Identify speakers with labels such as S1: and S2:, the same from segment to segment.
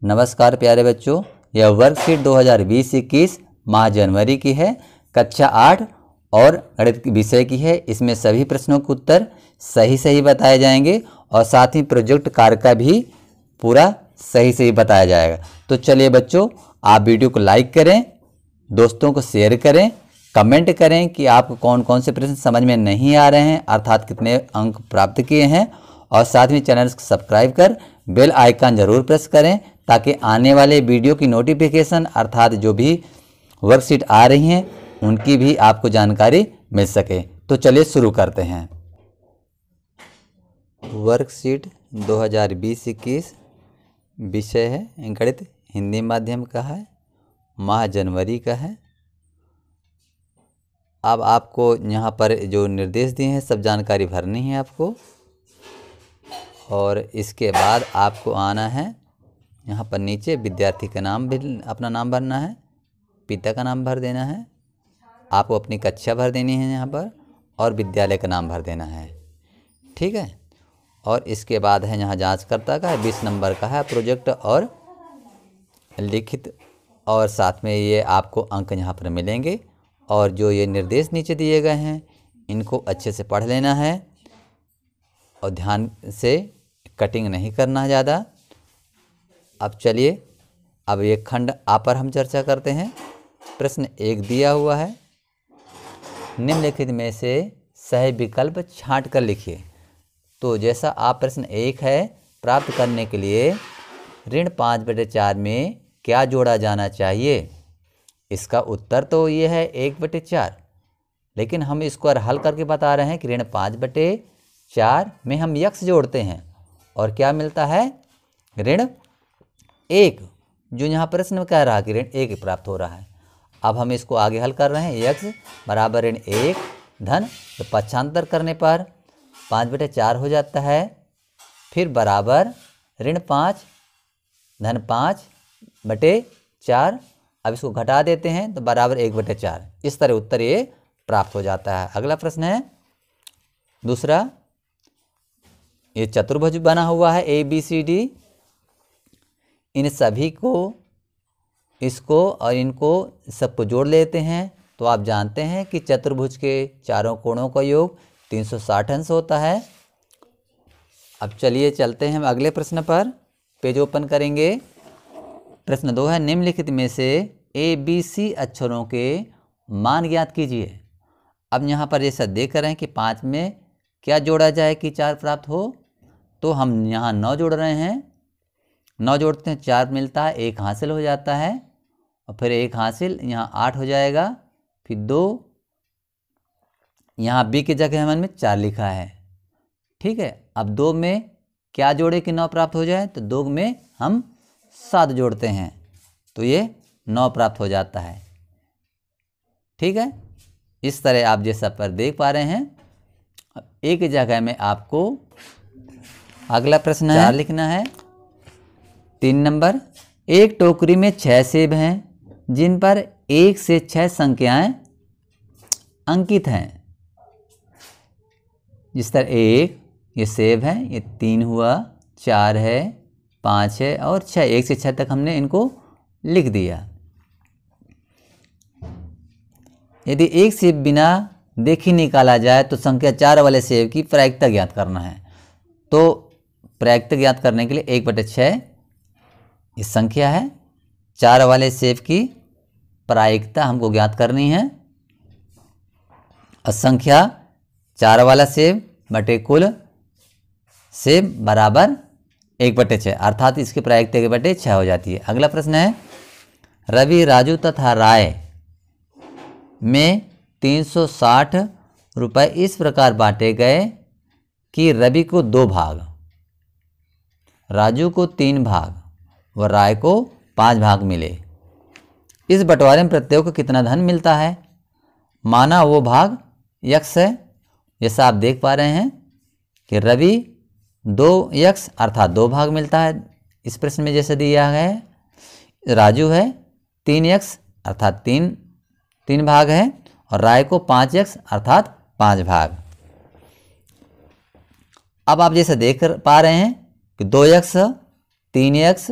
S1: नमस्कार प्यारे बच्चों, यह वर्कशीट 2020-21 माह जनवरी की है, कक्षा 8 और गणित विषय की है। इसमें सभी प्रश्नों के उत्तर सही बताए जाएंगे और साथ ही प्रोजेक्ट कार्य का भी पूरा सही बताया जाएगा। तो चलिए बच्चों, आप वीडियो को लाइक करें, दोस्तों को शेयर करें, कमेंट करें कि आपको कौन कौन से प्रश्न समझ में नहीं आ रहे हैं, अर्थात कितने अंक प्राप्त किए हैं, और साथ में चैनल को सब्सक्राइब कर बेल आइकन जरूर प्रेस करें ताकि आने वाले वीडियो की नोटिफिकेशन अर्थात जो भी वर्कशीट आ रही हैं उनकी भी आपको जानकारी मिल सके। तो चलिए शुरू करते हैं। वर्कशीट 2020-21 विषय है गणित, हिंदी माध्यम का है, माह जनवरी का है। अब आपको यहाँ पर जो निर्देश दिए हैं सब जानकारी भरनी है आपको, और इसके बाद आपको आना है यहाँ पर नीचे विद्यार्थी का नाम भी अपना नाम भरना है, पिता का नाम भर देना है, आपको अपनी कक्षा भर देनी है यहाँ पर, और विद्यालय का नाम भर देना है। ठीक है। और इसके बाद है यहाँ जांचकर्ता का है, 20 नंबर का है प्रोजेक्ट और लिखित, और साथ में ये आपको अंक यहाँ पर मिलेंगे। और जो ये निर्देश नीचे दिए गए हैं इनको अच्छे से पढ़ लेना है और ध्यान से कटिंग नहीं करना है ज़्यादा। अब चलिए, अब ये खंड आ पर हम चर्चा करते हैं। प्रश्न 1 दिया हुआ है, निम्नलिखित में से सही विकल्प छांट कर लिखिए। तो जैसा आप प्रश्न 1 है, प्राप्त करने के लिए ऋण 5/4 में क्या जोड़ा जाना चाहिए? इसका उत्तर तो ये है 1/4, लेकिन हम इसको हल करके बता रहे हैं कि ऋण 5/4 में हम यक्स जोड़ते हैं और क्या मिलता है? ऋण 1, जो यहाँ प्रश्न में कह रहा है कि ऋण 1 प्राप्त हो रहा है। अब हम इसको आगे हल कर रहे हैं, यक्स बराबर ऋण 1 धन, तो पक्षांतर करने पर 5/4 हो जाता है, फिर बराबर ऋण 5 धन 5/4। अब इसको घटा देते हैं तो बराबर 1/4। इस तरह उत्तर ये प्राप्त हो जाता है। अगला प्रश्न है दूसरा, ये चतुर्भुज बना हुआ है ABCD, इन सभी को, इसको और इनको सबको जोड़ लेते हैं। तो आप जानते हैं कि चतुर्भुज के चारों कोणों का योग 360 अंश होता है। अब चलिए चलते हैं हम अगले प्रश्न पर, पेज ओपन करेंगे। प्रश्न 2 है, निम्नलिखित में से ABC अक्षरों के मान ज्ञात कीजिए। अब यहाँ पर जैसा देख रहे हैं कि 5 में क्या जोड़ा जाए कि 4 प्राप्त हो, तो हम यहाँ 9 जोड़ रहे हैं। 9 जोड़ते हैं, 4 मिलता है, 1 हासिल हो जाता है, और फिर 1 हासिल, यहाँ 8 हो जाएगा, फिर 2, यहाँ B की जगह हमने 4 लिखा है। ठीक है। अब 2 में क्या जोड़े कि 9 प्राप्त हो जाए, तो 2 में हम 7 जोड़ते हैं तो ये 9 प्राप्त हो जाता है। ठीक है। इस तरह आप जैसा पर देख पा रहे हैं। अब एक जगह में आपको अगला प्रश्न है, 4 लिखना है। 3 नंबर, एक टोकरी में 6 सेब हैं जिन पर 1 से 6 संख्याएं अंकित हैं। जिस तरह 1 ये सेब है, ये 3 हुआ, 4 है, 5 है और 6, 1 से 6 तक हमने इनको लिख दिया। यदि एक सेब बिना देखे निकाला जाए तो संख्या 4 वाले सेब की प्रायिकता ज्ञात करना है। तो प्रायिकता ज्ञात करने के लिए 1/6 ये संख्या है, 4 वाले सेब की प्रायिकता हमको ज्ञात करनी है, और संख्या 4 वाला सेब बटे कुल सेब बराबर 1/6, अर्थात इसकी प्रायिकता 1/6 हो जाती है। अगला प्रश्न है, रवि, राजू तथा राय में 360 रुपये इस प्रकार बांटे गए कि रवि को 2 भाग, राजू को 3 भाग व राय को 5 भाग मिले। इस बंटवारे में प्रत्येक को कितना धन मिलता है? माना वो भाग यक्स है। जैसा आप देख पा रहे हैं कि रवि 2 यक्स अर्थात 2 भाग मिलता है इस प्रश्न में जैसे दिया गया है। राजू है 3 यक्स अर्थात 3 भाग है, और राय को 5 यक्स अर्थात 5 भाग। अब आप जैसे देख पा रहे हैं कि 2x 3x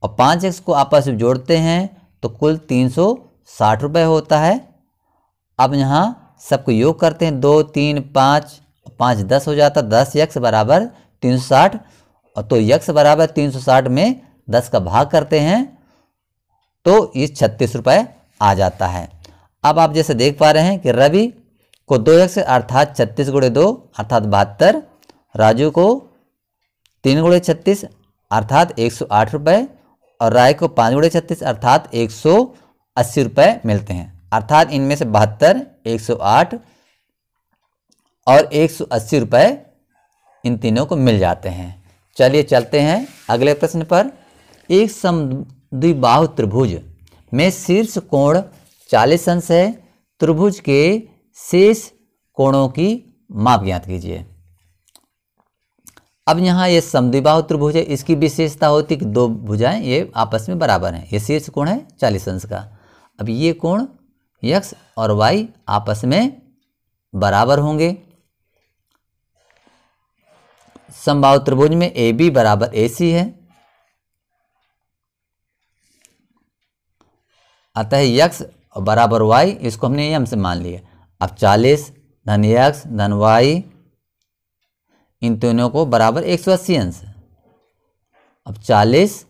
S1: और 5x को आपस में जोड़ते हैं तो कुल 360 रुपये होता है। अब यहाँ सबको योग करते हैं, 2 3 5 5 10 हो जाता, 10x बराबर 360, और तो x बराबर 360 में 10 का भाग करते हैं तो ये 36 रुपये आ जाता है। अब आप जैसे देख पा रहे हैं कि रवि को 2x अर्थात 36 गुणे 2 अर्थात 72, राजू को 3 गुणे 36 अर्थात 108 रुपये, और राय को 5 गुणे 36 अर्थात 180 रुपये मिलते हैं। अर्थात इनमें से 72, 108 और 180 रुपये इन तीनों को मिल जाते हैं। चलिए चलते हैं अगले प्रश्न पर। एक समद्विबाहु त्रिभुज में शीर्ष कोण 40 अंश है, त्रिभुज के शेष कोणों की माप ज्ञात कीजिए। अब यहाँ ये समद्विबाहु त्रिभुज है, इसकी विशेषता होती है कि दो भुजाएं ये आपस में बराबर हैं। ये शीर्ष कोण है 40 अंश का। अब ये कोण x और y आपस में बराबर होंगे। समबाहु त्रिभुज में AB बराबर AC है, अतः x बराबर y, इसको हमने m से मान लिया। अब 40 धन x धन y इन तीनों को बराबर 180 अंश। अब 40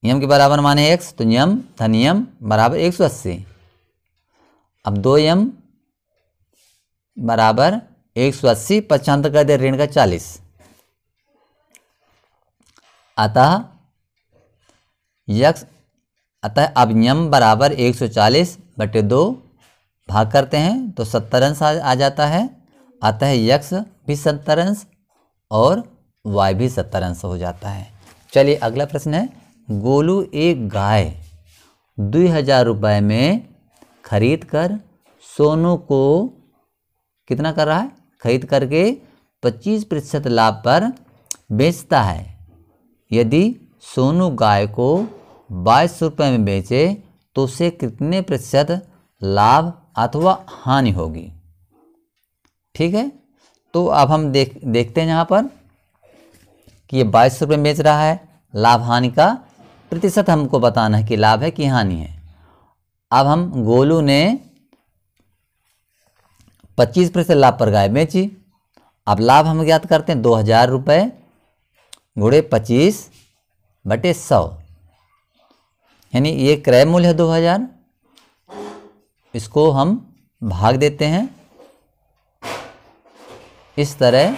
S1: यम के बराबर माने x, तो यम धन यम बराबर 180। अब 2m बराबर 180, 95 कर दे ऋण का 40, अतः अब यम बराबर 140 बटे 2 भाग करते हैं तो 70 अंश आ जाता है। अतः x भी 70 अंश और y भी 70 अंश हो जाता है। चलिए अगला प्रश्न है, गोलू एक गाय 2000 रुपये में खरीद कर सोनू को कितना कर रहा है, खरीद करके 25% लाभ पर बेचता है। यदि सोनू गाय को 22 रुपये में बेचे तो उसे कितने प्रतिशत लाभ अथवा हानि होगी। ठीक है, तो अब हम देखते हैं यहाँ पर कि ये 22 रुपये में बेच रहा है। लाभ हानि का प्रतिशत हमको बताना है कि लाभ है कि हानि है। अब हम गोलू ने 25% लाभ पर गाय बेची। अब लाभ हम ज्ञात करते हैं 2000 रुपये गुणे 25 बटे 100, यानी ये क्रय मूल्य है 2000। इसको हम भाग देते हैं इस तरह।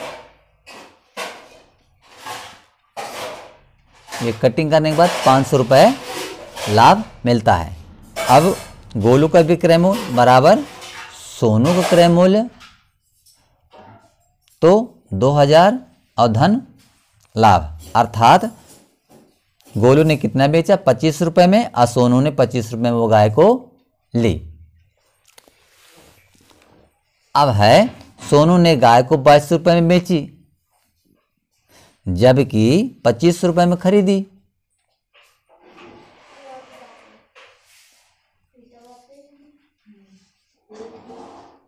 S1: ये कटिंग करने के बाद 500 रुपये लाभ मिलता है। अब गोलू का विक्रय मूल्य बराबर सोनू का क्रय मूल्य, तो 2000 और धन लाभ, अर्थात गोलू ने कितना बेचा 25 रुपये में, और सोनू ने 25 रुपये में वो गाय को ली। अब है सोनू ने गाय को 22 रुपये में बेची जबकि 25 रुपये में खरीदी।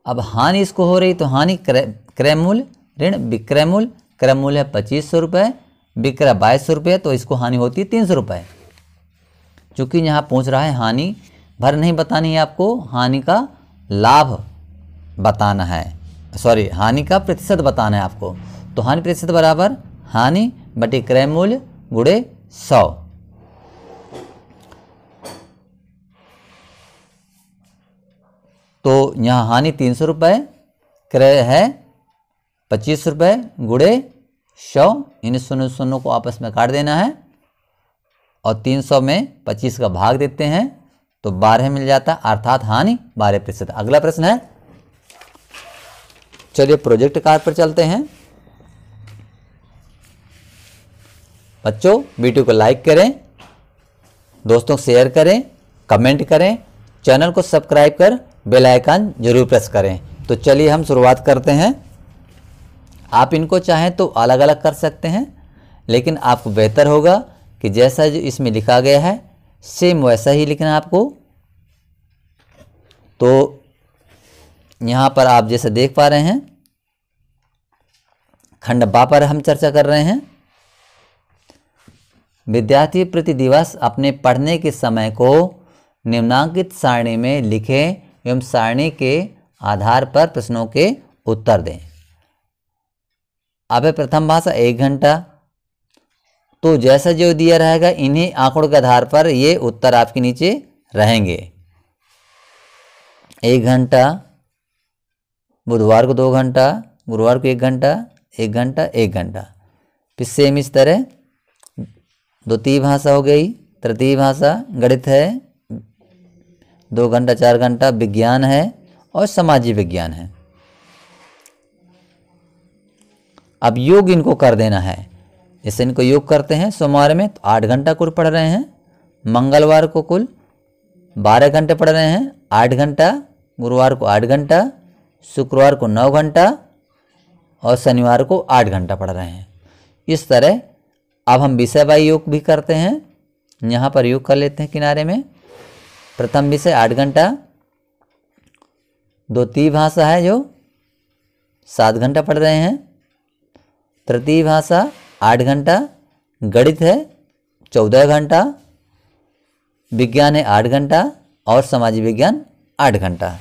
S1: अब हानि इसको हो रही, तो हानि क्रय मूल्य ऋण विक्रय मूल्य। क्रय मूल्य है 2500 रुपये, विक्रय 2200 रुपये, तो इसको हानि होती है 300 रुपये। चूँकि यहाँ पूछ रहा है हानि भर नहीं बतानी है आपको, हानि का लाभ बताना है, सॉरी हानि का प्रतिशत बताना है आपको। तो हानि प्रतिशत बराबर हानि बटे क्रय मूल्य गुणे 100। तो यहाँ हानि 300 रुपये, क्रय है 25 रुपये गुणे 100। इन शून्यों को आपस में काट देना है और 300 में 25 का भाग देते हैं तो 12 मिल जाता है, अर्थात हानि 12%। अगला प्रश्न है, चलिए प्रोजेक्ट कार्य पर चलते हैं। बच्चों वीडियो को लाइक करें, दोस्तों को शेयर करें, कमेंट करें, चैनल को सब्सक्राइब कर बेल आइकन जरूर प्रेस करें। तो चलिए हम शुरुआत करते हैं। आप इनको चाहें तो अलग अलग कर सकते हैं, लेकिन आपको बेहतर होगा कि जैसा जो इसमें लिखा गया है सेम वैसा ही लिखना है आपको। तो यहाँ पर आप जैसे देख पा रहे हैं खंड बा पर हम चर्चा कर रहे हैं। विद्यार्थी प्रति दिवस अपने पढ़ने के समय को निम्नांकित सारणी में लिखें एवं सारणी के आधार पर प्रश्नों के उत्तर दें। अब है प्रथम भाषा 1 घंटा, तो जैसा जो दिया रहेगा इन्हीं आंकड़ों के आधार पर ये उत्तर आपके नीचे रहेंगे। 1 घंटा, बुधवार को 2 घंटा, गुरुवार को 1 घंटा, 1 घंटा, 1 घंटा। फिर सेम इस तरह द्वितीय भाषा हो गई, तृतीय भाषा गणित है 2 घंटा 4 घंटा, विज्ञान है और सामाजिक विज्ञान है। अब योग इनको कर देना है। जैसे इनको योग करते हैं सोमवार में तो 8 घंटा कुल पढ़ रहे हैं, मंगलवार को कुल 12 घंटे पढ़ रहे हैं, 8 घंटा, गुरुवार को 8 घंटा, शुक्रवार को 9 घंटा और शनिवार को 8 घंटा पढ़ रहे हैं। इस तरह अब हम विषय वाई योग भी करते हैं। यहाँ पर योग कर लेते हैं किनारे में। प्रथम विषय 8 घंटा, द्वितीय भाषा है जो 7 घंटा पढ़ रहे हैं, तृतीय भाषा 8 घंटा, गणित है 14 घंटा, विज्ञान है 8 घंटा और सामाजिक विज्ञान 8 घंटा।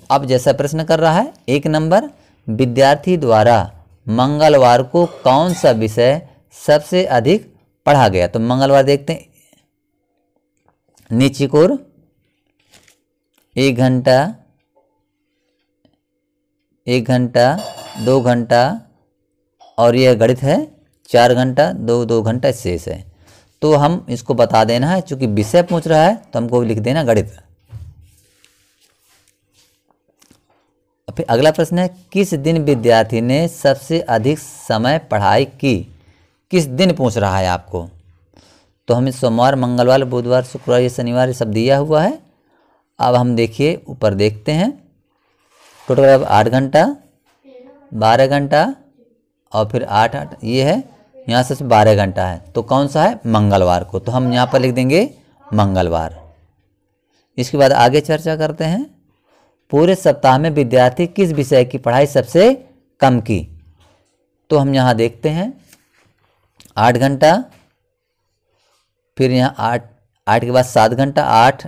S1: अब जैसा प्रश्न कर रहा है 1 नंबर, विद्यार्थी द्वारा मंगलवार को कौन सा विषय सबसे अधिक पढ़ा गया। तो मंगलवार देखते हैं, नीचे कोर 1 घंटा, 1 घंटा, 2 घंटा और यह गणित है 4 घंटा, 2 घंटा शेष है। तो हम इसको बता देना है, चूंकि विषय पूछ रहा है तो हमको लिख देना गणित। फिर अगला प्रश्न है, किस दिन विद्यार्थी ने सबसे अधिक समय पढ़ाई की। किस दिन पूछ रहा है आपको, तो हमें सोमवार, मंगलवार, बुधवार, शुक्रवार, ये शनिवार ये सब दिया हुआ है। अब हम देखिए ऊपर देखते हैं, टोटल अब 8 घंटा, 12 घंटा और फिर 8 ये है, यहाँ से 12 घंटा है। तो कौन सा है, मंगलवार को। तो हम यहाँ पर लिख देंगे मंगलवार। इसके बाद आगे चर्चा करते हैं, पूरे सप्ताह में विद्यार्थी किस विषय की पढ़ाई सबसे कम की। तो हम यहाँ देखते हैं 8 घंटा, फिर यहाँ 8 के बाद 7 घंटा, 8,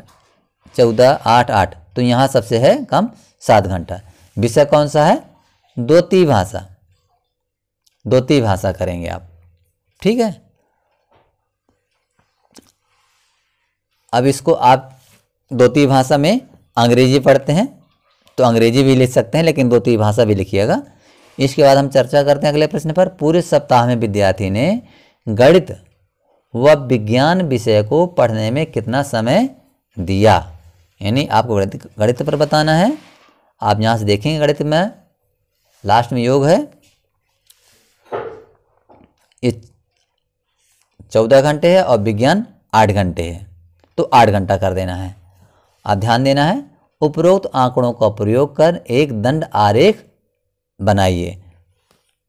S1: 14, 8, 8, तो यहाँ सबसे है कम 7 घंटा। विषय कौन सा है, द्वितीय भाषा। द्वितीय भाषा करेंगे आप, ठीक है। अब इसको आप द्वितीय भाषा में अंग्रेजी पढ़ते हैं तो अंग्रेजी भी लिख सकते हैं, लेकिन द्वितीय भाषा भी लिखिएगा। इसके बाद हम चर्चा करते हैं अगले प्रश्न पर, पूरे सप्ताह में विद्यार्थी ने गणित व विज्ञान विषय को पढ़ने में कितना समय दिया। यानी आपको गणित पर बताना है। आप यहाँ से देखेंगे गणित में लास्ट में योग है, ये 14 घंटे है और विज्ञान 8 घंटे है, तो 8 घंटा कर देना है। आप ध्यान देना है, उपरोक्त आंकड़ों का प्रयोग कर एक दंड आरेख बनाइए।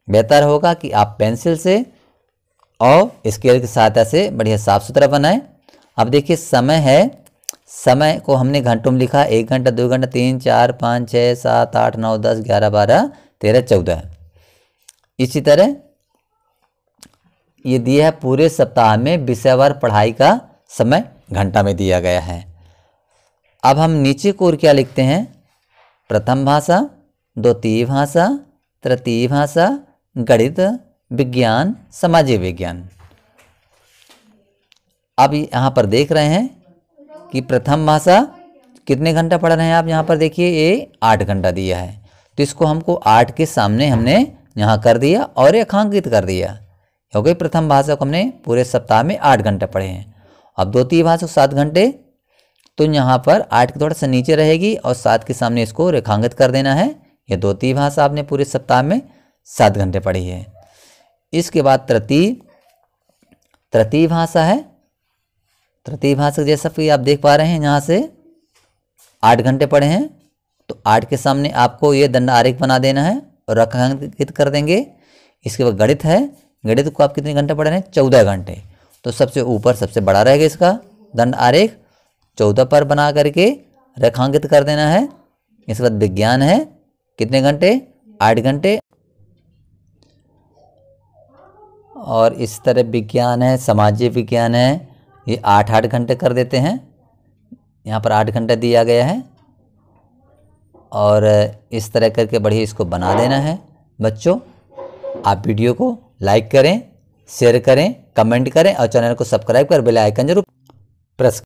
S1: बेहतर होगा कि आप पेंसिल से और स्केल की सहायता से बढ़िया साफ सुथरा बनाएं। अब देखिए समय है, समय को हमने घंटों में लिखा, 1 घंटा, 2 घंटा, 3, 4, 5, 6, 7, 8, 9, 10, 11, 12, 13, 14। इसी तरह ये दिया है पूरे सप्ताह में विषयवार पढ़ाई का समय घंटा में दिया गया है। अब हम नीचे को और क्या लिखते हैं, प्रथम भाषा, द्वितीय भाषा, तृतीय भाषा, गणित, विज्ञान, सामाजिक विज्ञान। अब यहाँ पर देख रहे हैं कि प्रथम भाषा कितने घंटा पढ़ रहे हैं आप, यहाँ पर देखिए ये 8 घंटा दिया है, तो इसको हमको 8 के सामने हमने यहाँ कर दिया और रेखांकित कर दिया, क्योंकि प्रथम भाषा को हमने पूरे सप्ताह में 8 घंटे पढ़े हैं। अब द्वितीय भाषा 7 घंटे, तो यहाँ पर 8 के थोड़ा सा नीचे रहेगी और 7 के सामने इसको रेखांकित कर देना है। ये द्वितीय भाषा आपने पूरे सप्ताह में 7 घंटे पढ़ी है। इसके बाद तृतीय भाषा है। तृतीय भाषा जैसा कि आप देख पा रहे हैं यहाँ से 8 घंटे पढ़े हैं, तो 8 के सामने आपको ये दंड आरेख बना देना है और रेखांकित कर देंगे। इसके बाद गणित है, गणित को आप कितने घंटे पढ़ रहे हैं, 14 घंटे, तो सबसे ऊपर सबसे बड़ा रहेगा इसका दंड आरेख, 14 पर बना करके रेखांकित कर देना है। इसके बाद विज्ञान है, कितने घंटे, 8 घंटे। और इस तरह विज्ञान है, सामाजिक विज्ञान है, ये 8-8 घंटे कर देते हैं। यहाँ पर 8 घंटा दिया गया है और इस तरह करके बढ़िया इसको बना देना है। बच्चों, आप वीडियो को लाइक करें, शेयर करें, कमेंट करें और चैनल को सब्सक्राइब कर बेल आइकन जरूर प्रेस